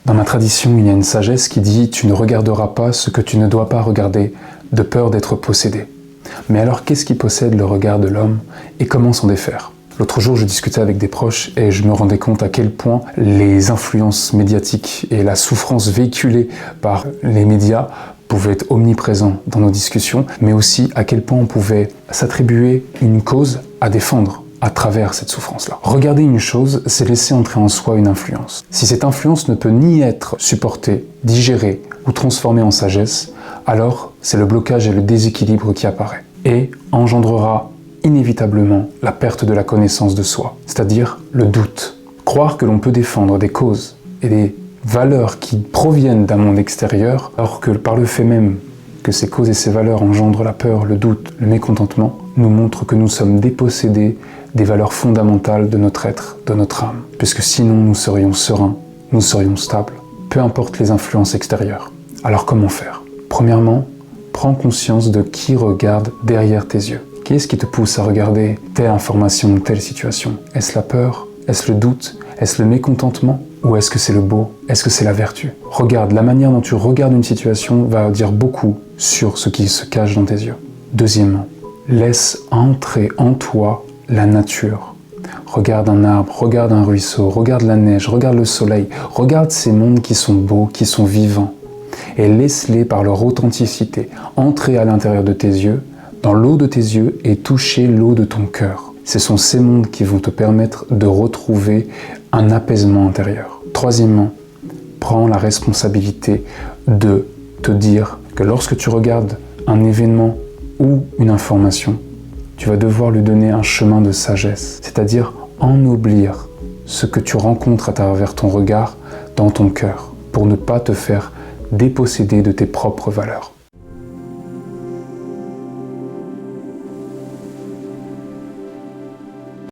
Dans ma tradition, il y a une sagesse qui dit « Tu ne regarderas pas ce que tu ne dois pas regarder, de peur d'être possédé ». Mais alors, qu'est-ce qui possède le regard de l'homme et comment s'en défaire ? L'autre jour, je discutais avec des proches et je me rendais compte à quel point les influences médiatiques et la souffrance véhiculée par les médias pouvaient être omniprésents dans nos discussions, mais aussi à quel point on pouvait s'attribuer une cause à défendre à travers cette souffrance-là. Regarder une chose, c'est laisser entrer en soi une influence. Si cette influence ne peut ni être supportée, digérée ou transformée en sagesse, alors c'est le blocage et le déséquilibre qui apparaît et engendrera inévitablement la perte de la connaissance de soi, c'est-à-dire le doute. Croire que l'on peut défendre des causes et des valeurs qui proviennent d'un monde extérieur, alors que par le fait même que ces causes et ces valeurs engendrent la peur, le doute, le mécontentement, nous montre que nous sommes dépossédés des valeurs fondamentales de notre être, de notre âme. Puisque sinon nous serions sereins, nous serions stables, peu importe les influences extérieures. Alors comment faire ? Premièrement, prends conscience de qui regarde derrière tes yeux. Qui est-ce qui te pousse à regarder telle information ou telle situation ? Est-ce la peur ? Est-ce le doute ? Est-ce le mécontentement ? Ou est-ce que c'est le beau ? Est-ce que c'est la vertu ? Regarde, la manière dont tu regardes une situation va dire beaucoup sur ce qui se cache dans tes yeux. Deuxièmement, laisse entrer en toi la nature. Regarde un arbre, regarde un ruisseau, regarde la neige, regarde le soleil, regarde ces mondes qui sont beaux, qui sont vivants. Et laisse-les par leur authenticité entrer à l'intérieur de tes yeux, dans l'eau de tes yeux et toucher l'eau de ton cœur. Ce sont ces mondes qui vont te permettre de retrouver un apaisement intérieur. Troisièmement, prends la responsabilité de te dire que lorsque tu regardes un événement ou une information, tu vas devoir lui donner un chemin de sagesse, c'est-à-dire ennoblir ce que tu rencontres à travers ton regard dans ton cœur, pour ne pas te faire déposséder de tes propres valeurs.